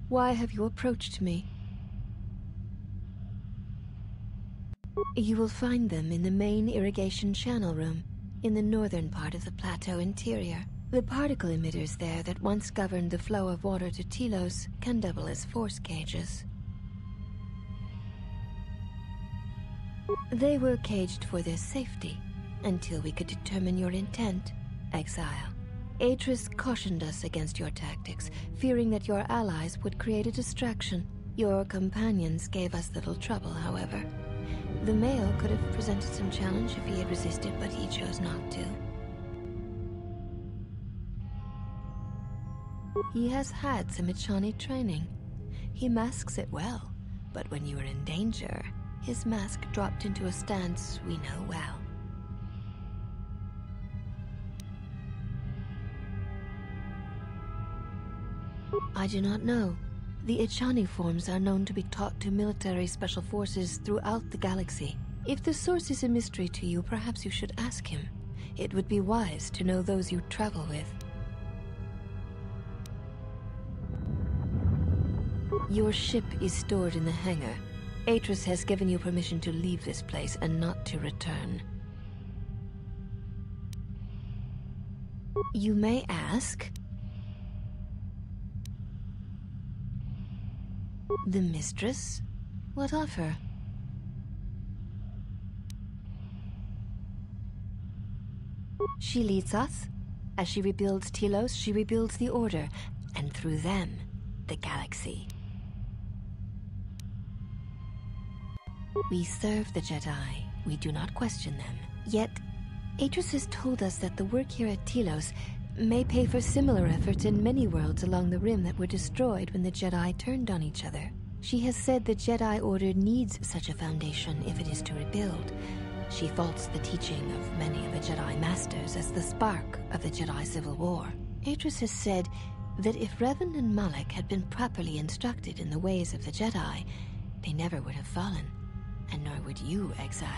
Why have you approached me? You will find them in the main irrigation channel room, in the northern part of the plateau interior. The particle emitters there that once governed the flow of water to Telos can double as force cages. They were caged for their safety, until we could determine your intent, exile. Atris cautioned us against your tactics, fearing that your allies would create a distraction. Your companions gave us little trouble, however. The male could have presented some challenge if he had resisted, but he chose not to. He has had some Echani training. He masks it well, but when you are in danger, his mask dropped into a stance we know well. I do not know. The Echani forms are known to be taught to military special forces throughout the galaxy. If the source is a mystery to you, perhaps you should ask him. It would be wise to know those you travel with. Your ship is stored in the hangar. Atris has given you permission to leave this place and not to return. You may ask... The mistress? What of her? She leads us. As she rebuilds Telos, she rebuilds the Order, and through them, the galaxy. We serve the Jedi. We do not question them. Yet, Atris has told us that the work here at Telos may pay for similar efforts in many worlds along the Rim that were destroyed when the Jedi turned on each other. She has said the Jedi Order needs such a foundation if it is to rebuild. She faults the teaching of many of the Jedi Masters as the spark of the Jedi Civil War. Atris has said that if Revan and Malak had been properly instructed in the ways of the Jedi, they never would have fallen, and nor would you, exile.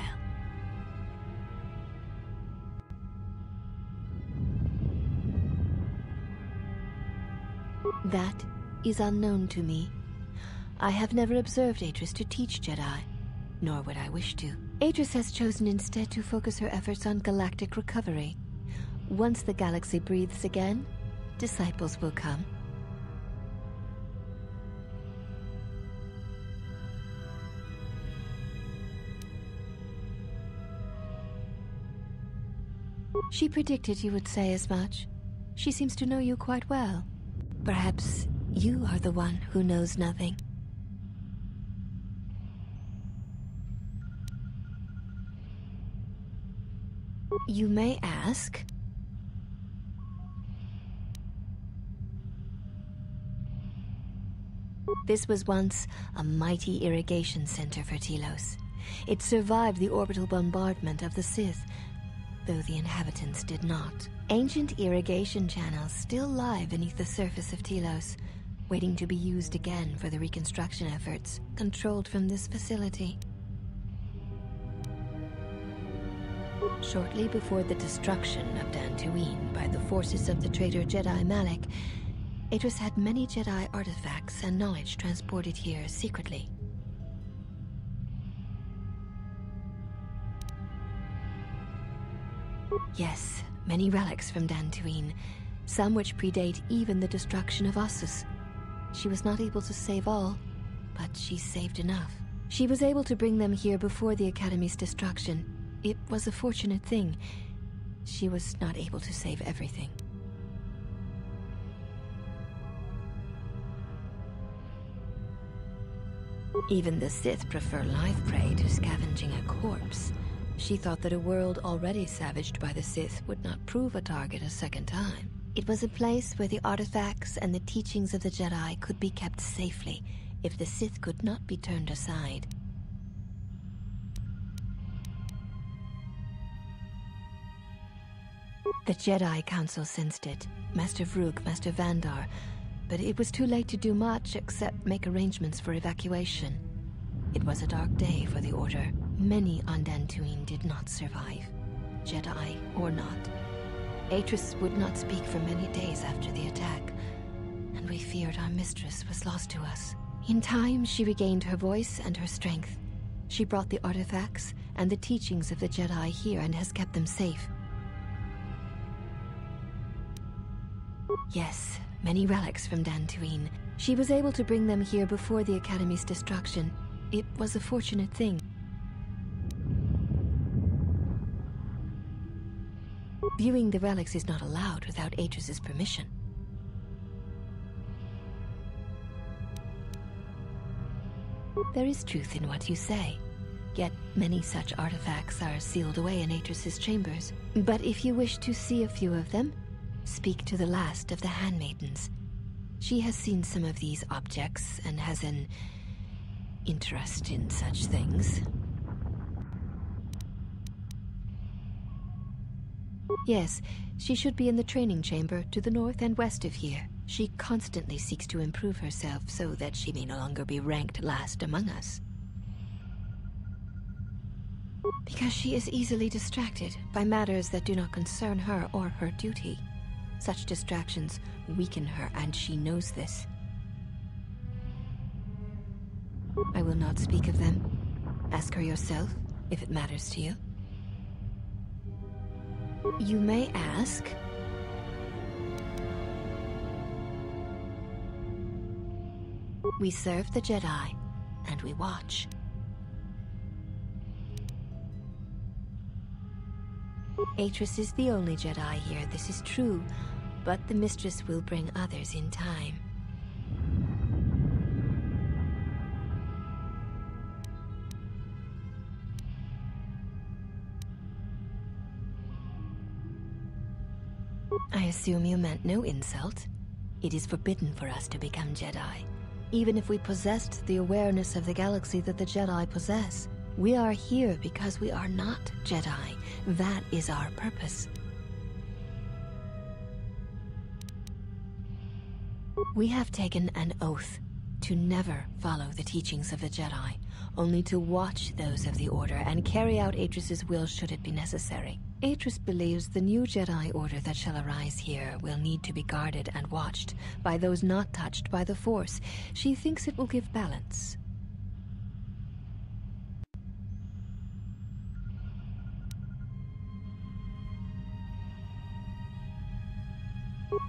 That is unknown to me. I have never observed Atris to teach Jedi, nor would I wish to. Atris has chosen instead to focus her efforts on galactic recovery. Once the galaxy breathes again, disciples will come. She predicted you would say as much. She seems to know you quite well. Perhaps you are the one who knows nothing. You may ask. This was once a mighty irrigation center for Telos. It survived the orbital bombardment of the Sith, though the inhabitants did not. Ancient irrigation channels still lie beneath the surface of Telos, waiting to be used again for the reconstruction efforts, controlled from this facility. Shortly before the destruction of Dantooine by the forces of the traitor Jedi Malak, Atris had many Jedi artifacts and knowledge transported here secretly. Yes, many relics from Dantooine, some which predate even the destruction of Ossus. She was not able to save all, but she saved enough. She was able to bring them here before the Academy's destruction. It was a fortunate thing. She was not able to save everything. Even the Sith prefer live prey to scavenging a corpse. She thought that a world already savaged by the Sith would not prove a target a second time. It was a place where the artifacts and the teachings of the Jedi could be kept safely if the Sith could not be turned aside. The Jedi Council sensed it, Master Vrook, Master Vandar, but it was too late to do much except make arrangements for evacuation. It was a dark day for the Order. Many on Dantooine did not survive, Jedi or not. Atris would not speak for many days after the attack, and and we feared our mistress was lost to us. In time, she regained her voice and her strength. She brought the artifacts and the teachings of the Jedi here and has kept them safe. Yes, many relics from Dantooine. She was able to bring them here before the Academy's destruction. It was a fortunate thing. Viewing the relics is not allowed without Atrus's permission. There is truth in what you say. Yet many such artifacts are sealed away in Atrus's chambers. But if you wish to see a few of them, speak to the last of the handmaidens. She has seen some of these objects and has an interest in such things. Yes, she should be in the training chamber to the north and west of here. She constantly seeks to improve herself so that she may no longer be ranked last among us. Because she is easily distracted by matters that do not concern her or her duty. Such distractions weaken her, and she knows this. I will not speak of them. Ask her yourself, if it matters to you. You may ask. We serve the Jedi, and we watch. Atrus is the only Jedi here, this is true, but the Mistress will bring others in time. I assume you meant no insult. It is forbidden for us to become Jedi, even if we possessed the awareness of the galaxy that the Jedi possess. We are here because we are not Jedi. That is our purpose. We have taken an oath to never follow the teachings of the Jedi, only to watch those of the Order and carry out Atrus's will should it be necessary. Atrus believes the new Jedi Order that shall arise here will need to be guarded and watched by those not touched by the Force. She thinks it will give balance.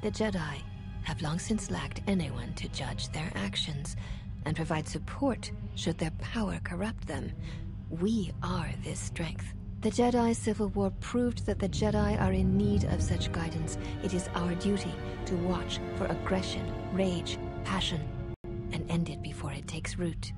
The Jedi have long since lacked anyone to judge their actions and provide support should their power corrupt them. We are this strength. The Jedi Civil War proved that the Jedi are in need of such guidance. It is our duty to watch for aggression, rage, passion, and end it before it takes root.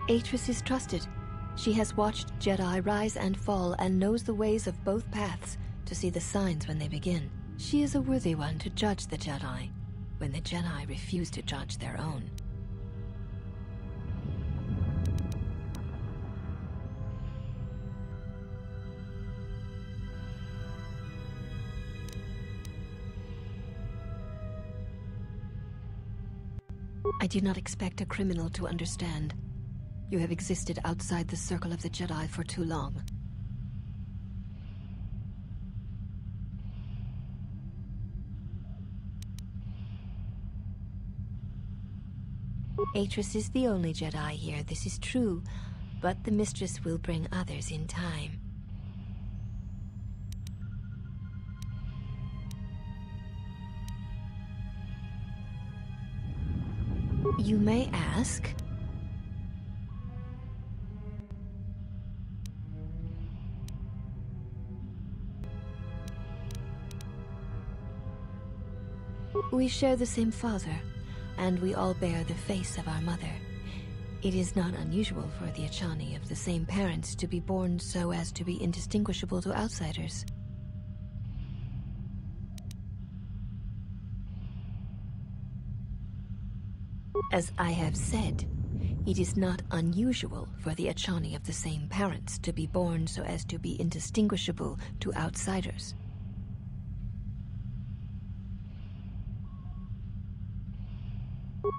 Atrus is trusted. She has watched Jedi rise and fall and knows the ways of both paths to see the signs when they begin. She is a worthy one to judge the Jedi when the Jedi refuse to judge their own. I do not expect a criminal to understand. You have existed outside the circle of the Jedi for too long. Atrus is the only Jedi here, this is true, but the Mistress will bring others in time. You may ask. We share the same father, and we all bear the face of our mother. It is not unusual for the Achani of the same parents to be born so as to be indistinguishable to outsiders. As I have said, it is not unusual for the Achani of the same parents to be born so as to be indistinguishable to outsiders.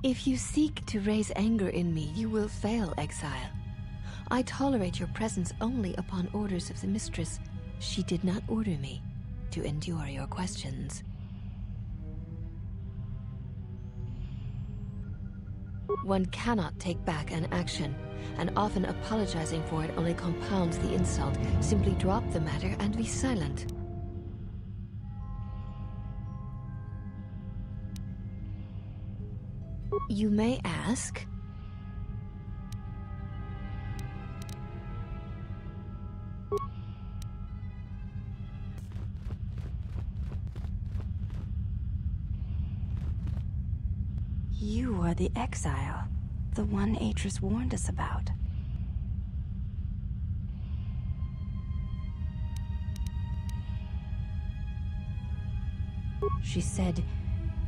If you seek to raise anger in me, you will fail, exile. I tolerate your presence only upon orders of the mistress. She did not order me to endure your questions. One cannot take back an action, and often apologizing for it only compounds the insult. Simply drop the matter and be silent. You may ask... You are the exile, the one Atris warned us about. She said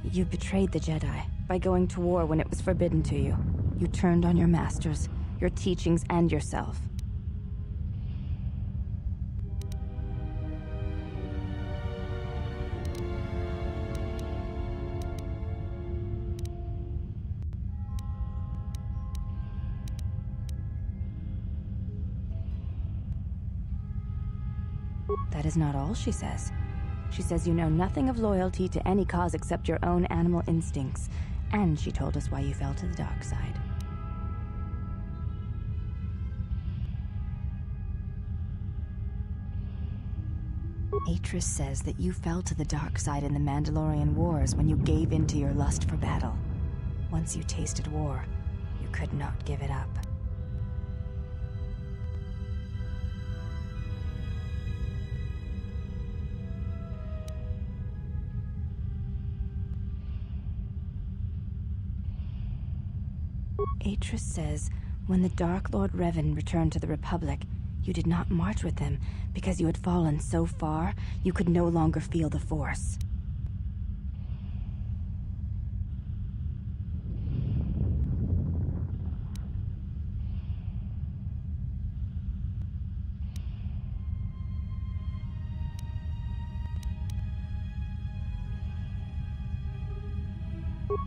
you betrayed the Jedi by going to war when it was forbidden to you. You turned on your masters, your teachings, and yourself. That is not all she says. She says you know nothing of loyalty to any cause except your own animal instincts, and she told us why you fell to the dark side. Atris says that you fell to the dark side in the Mandalorian Wars when you gave in to your lust for battle. Once you tasted war, you could not give it up. Atris says, when the Dark Lord Revan returned to the Republic, you did not march with him because you had fallen so far you could no longer feel the Force.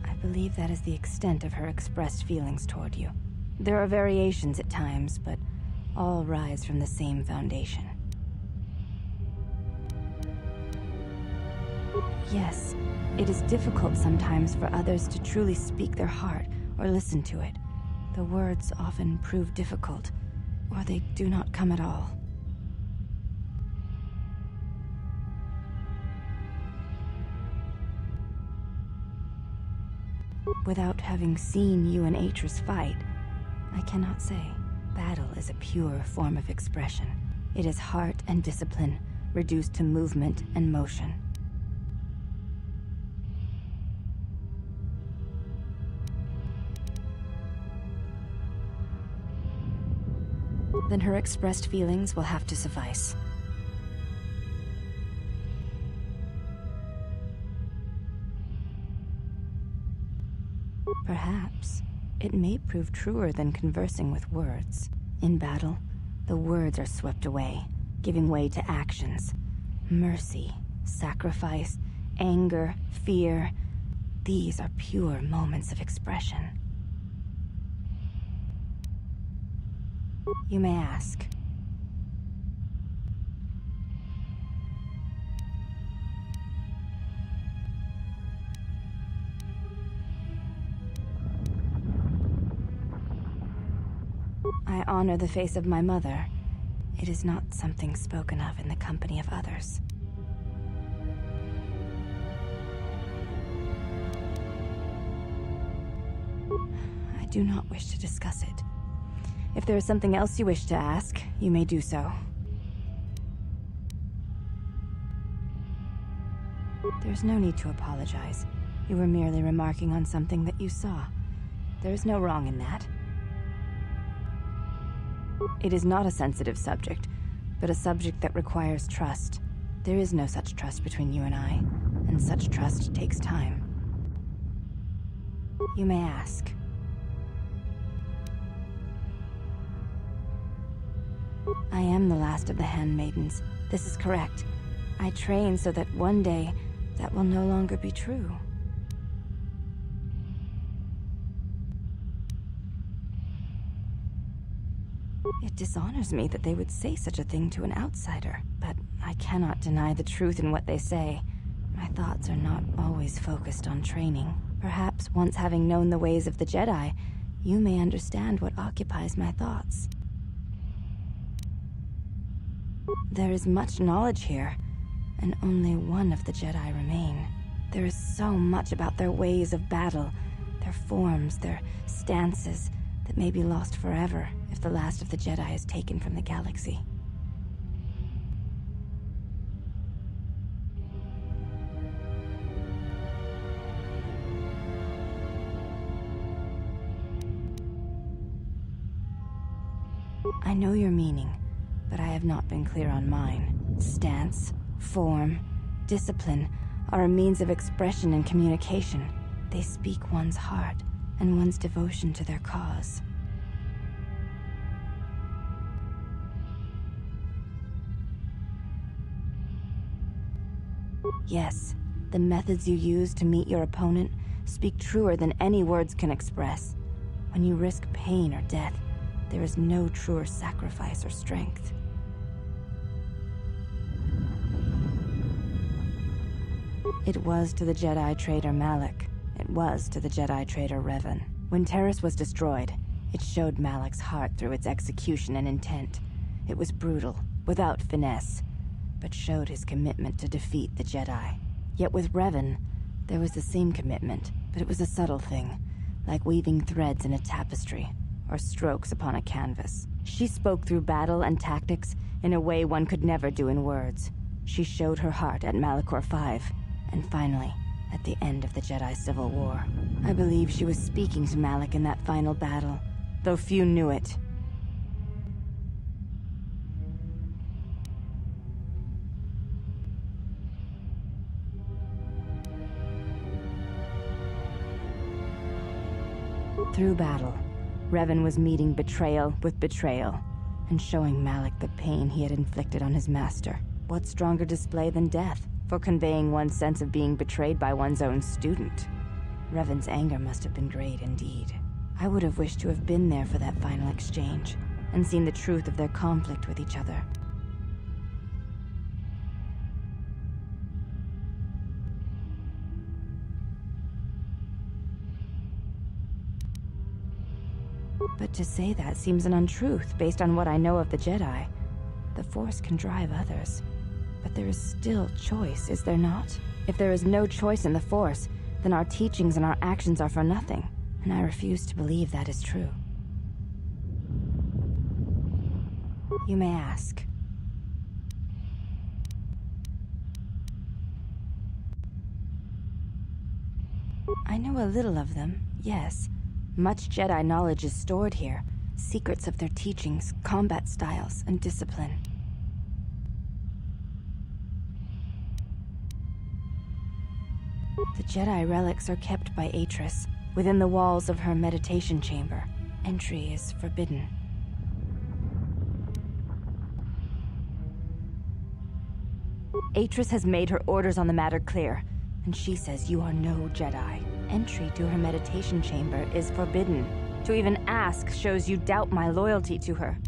I believe that is the extent of her expressed feelings toward you. There are variations at times, but all rise from the same foundation. Yes, it is difficult sometimes for others to truly speak their heart or listen to it. The words often prove difficult, or they do not come at all. Without having seen you and Atris fight, I cannot say. Battle is a pure form of expression. It is heart and discipline, reduced to movement and motion. Then her expressed feelings will have to suffice. Perhaps it may prove truer than conversing with words. In battle, the words are swept away, giving way to actions. Mercy, sacrifice, anger, fear. These are pure moments of expression. You may ask. I honor the face of my mother. It is not something spoken of in the company of others. I do not wish to discuss it. If there is something else you wish to ask, you may do so. There's no need to apologize. You were merely remarking on something that you saw. There is no wrong in that. It is not a sensitive subject, but a subject that requires trust. There is no such trust between you and I, and such trust takes time. You may ask. I am the last of the handmaidens. This is correct. I train so that one day, that will no longer be true. It dishonors me that they would say such a thing to an outsider, but I cannot deny the truth in what they say. My thoughts are not always focused on training. Perhaps once having known the ways of the Jedi, you may understand what occupies my thoughts. There is much knowledge here, and only one of the Jedi remain. There is so much about their ways of battle, their forms, their stances, that may be lost forever if the last of the Jedi is taken from the galaxy. I know your meaning, but I have not been clear on mine. Stance, form, discipline are a means of expression and communication. They speak one's heart and one's devotion to their cause. Yes, the methods you use to meet your opponent speak truer than any words can express. When you risk pain or death, there is no truer sacrifice or strength. It was to the Jedi traitor Malak. It was to the Jedi traitor Revan. When Terrace was destroyed, it showed Malak's heart through its execution and intent. It was brutal, without finesse, but showed his commitment to defeat the Jedi. Yet with Revan, there was the same commitment, but it was a subtle thing, like weaving threads in a tapestry, or strokes upon a canvas. She spoke through battle and tactics in a way one could never do in words. She showed her heart at Malachor V, and finally, at the end of the Jedi Civil War. I believe she was speaking to Malak in that final battle, though few knew it. Through battle, Revan was meeting betrayal with betrayal, and showing Malak the pain he had inflicted on his master. What stronger display than death for conveying one's sense of being betrayed by one's own student? Revan's anger must have been great indeed. I would have wished to have been there for that final exchange, and seen the truth of their conflict with each other. But to say that seems an untruth based on what I know of the Jedi. The Force can drive others, but there is still choice, is there not? If there is no choice in the Force, then our teachings and our actions are for nothing, and I refuse to believe that is true. You may ask. I know a little of them, yes. Much Jedi knowledge is stored here. Secrets of their teachings, combat styles, and discipline. The Jedi relics are kept by Atris, within the walls of her meditation chamber. Entry is forbidden. Atris has made her orders on the matter clear, and she says you are no Jedi. Entry to her meditation chamber is forbidden. To even ask shows you doubt my loyalty to her.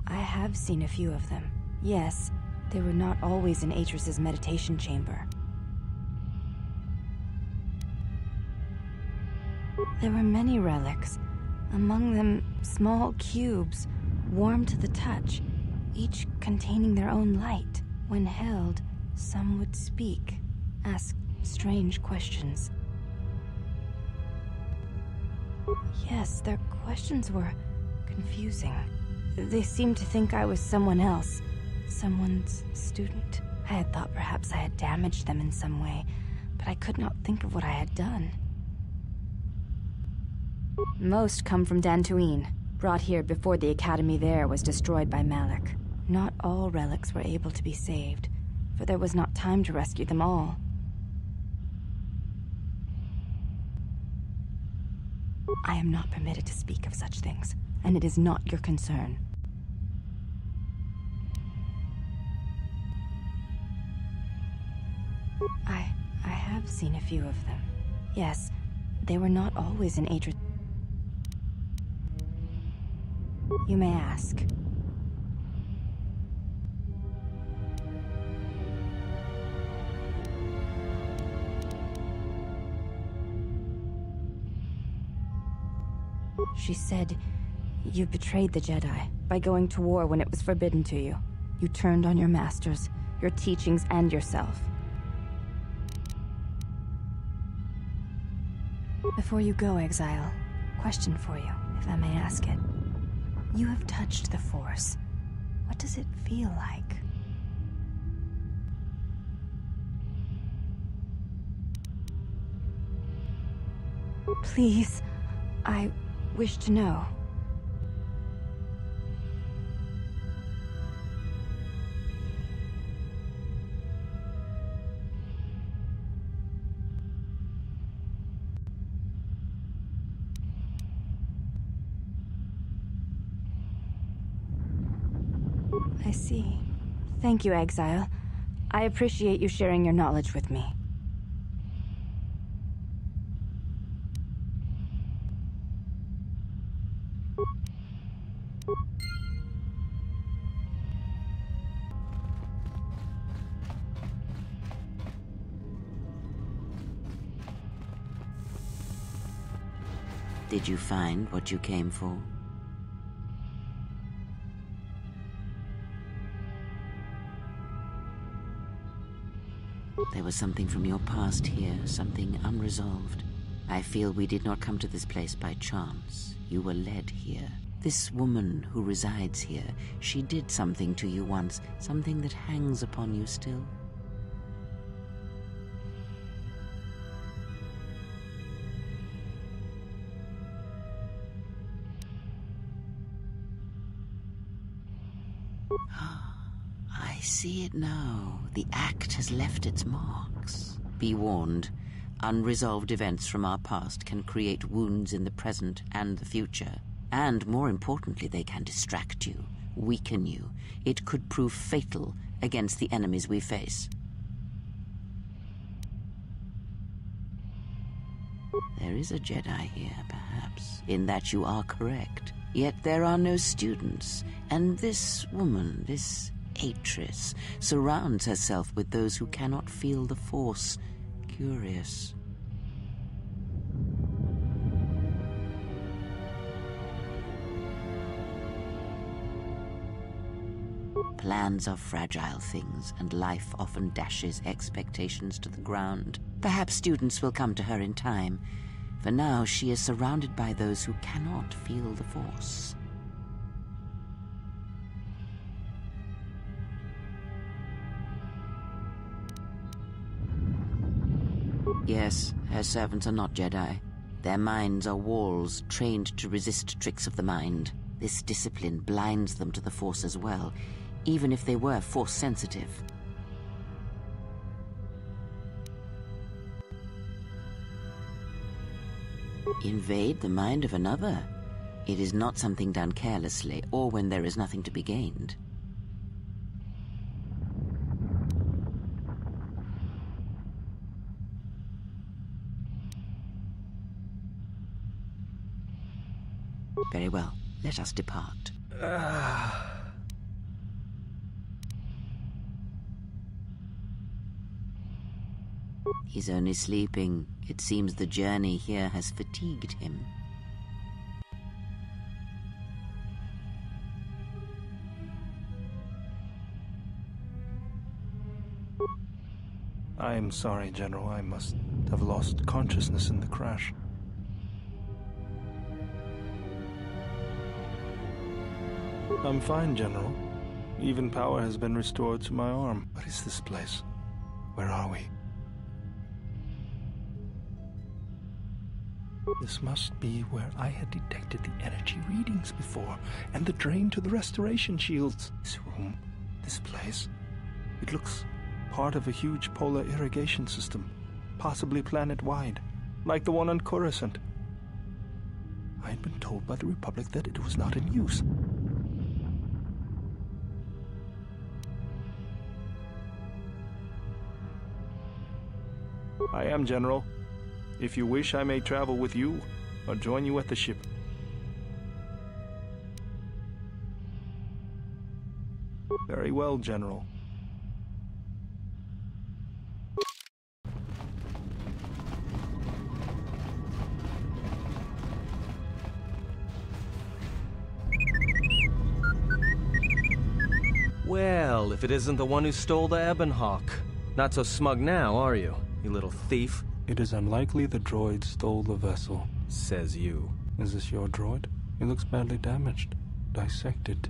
I have seen a few of them. Yes, they were not always in Atris's meditation chamber. There were many relics, among them small cubes, warm to the touch, each containing their own light. When held, some would speak, ask strange questions. Yes, their questions were confusing. They seemed to think I was someone else, someone's student. I had thought perhaps I had damaged them in some way, but I could not think of what I had done. Most come from Dantooine, brought here before the academy there was destroyed by Malak. Not all relics were able to be saved, for there was not time to rescue them all. I am not permitted to speak of such things, and it is not your concern. I have seen a few of them. Yes, They were not always an Atris. You may ask. She said, you betrayed the Jedi by going to war when it was forbidden to you. You turned on your masters, your teachings, and yourself. Before you go, Exile, question for you, if I may ask it. You have touched the Force. What does it feel like? Please, I wish to know. I see. Thank you, Exile. I appreciate you sharing your knowledge with me. Did you find what you came for? There was something from your past here, something unresolved. I feel we did not come to this place by chance. You were led here. This woman who resides here, she did something to you once, something that hangs upon you still. I see it now. The act has left its marks. Be warned, unresolved events from our past can create wounds in the present and the future. And more importantly, they can distract you, weaken you. It could prove fatal against the enemies we face. There is a Jedi here, perhaps, in that you are correct. Yet there are no students, and this woman, this Atris, surrounds herself with those who cannot feel the Force. Curious. Plans are fragile things, and life often dashes expectations to the ground. Perhaps students will come to her in time. For now, she is surrounded by those who cannot feel the Force. Yes, her servants are not Jedi. Their minds are walls trained to resist tricks of the mind. This discipline blinds them to the Force as well, even if they were Force-sensitive. Invade the mind of another? It is not something done carelessly, or when there is nothing to be gained. Very well, let us depart. He's only sleeping. It seems the journey here has fatigued him. I'm sorry, General. I must have lost consciousness in the crash. I'm fine, General. Even power has been restored to my arm. What is this place? Where are we? This must be where I had detected the energy readings before, and the drain to the restoration shields. This room, this place, it looks part of a huge polar irrigation system, possibly planet-wide, like the one on Coruscant. I had been told by the Republic that it was not in use. I am, General. If you wish, I may travel with you, or join you at the ship. Very well, General. Well, if it isn't the one who stole the Ebonhawk. Not so smug now, are you, you little thief? It is unlikely the droid stole the vessel. Says you. Is this your droid? He looks badly damaged. Dissected.